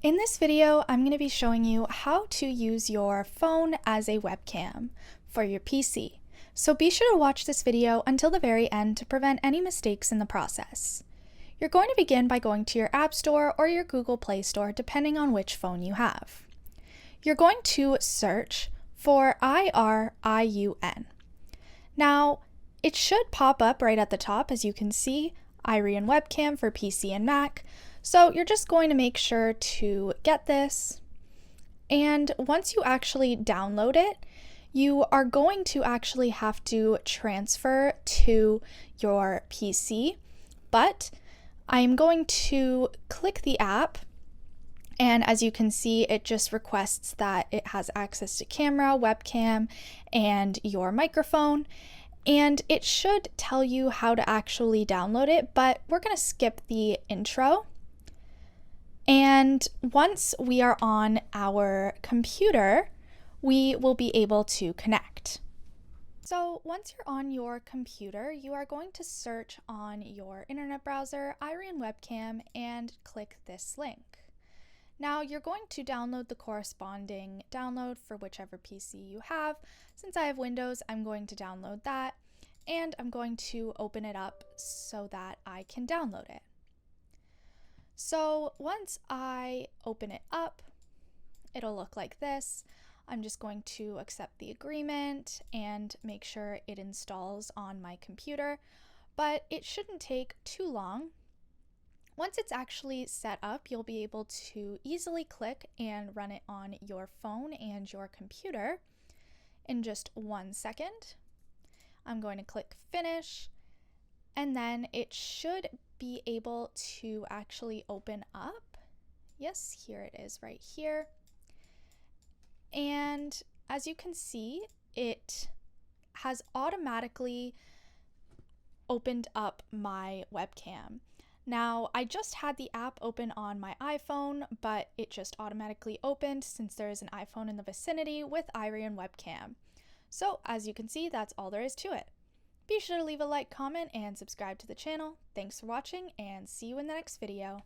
In this video, I'm going to be showing you how to use your phone as a webcam for your PC. So be sure to watch this video until the very end to prevent any mistakes in the process. You're going to begin by going to your App Store or your Google Play Store depending on which phone you have. You're going to search for IRIUN. Now, it should pop up right at the top, as you can see, IRIUN Webcam for PC and Mac. So you're just going to make sure to get this. And once you actually download it, you are going to actually have to transfer to your PC. But I'm going to click the app. And as you can see, it just requests that it has access to camera, webcam, and your microphone. And it should tell you how to actually download it, but we're going to skip the intro. And once we are on our computer, we will be able to connect. So once you're on your computer, you are going to search on your internet browser, IRIUN Webcam, and click this link. Now you're going to download the corresponding download for whichever PC you have. Since I have Windows, I'm going to download that, and I'm going to open it up so that I can download it. So once I open it up, it'll look like this. I'm just going to accept the agreement and make sure it installs on my computer, but it shouldn't take too long. Once it's actually set up, you'll be able to easily click and run it on your phone and your computer in just 1 second. I'm going to click finish, and then it should be able to actually open up. Yes, here it is right here. And as you can see, it has automatically opened up my webcam. Now, I just had the app open on my iPhone, but it just automatically opened since there is an iPhone in the vicinity with IRIUN Webcam. So, as you can see, that's all there is to it. Be sure to leave a like, comment, and subscribe to the channel. Thanks for watching, and see you in the next video.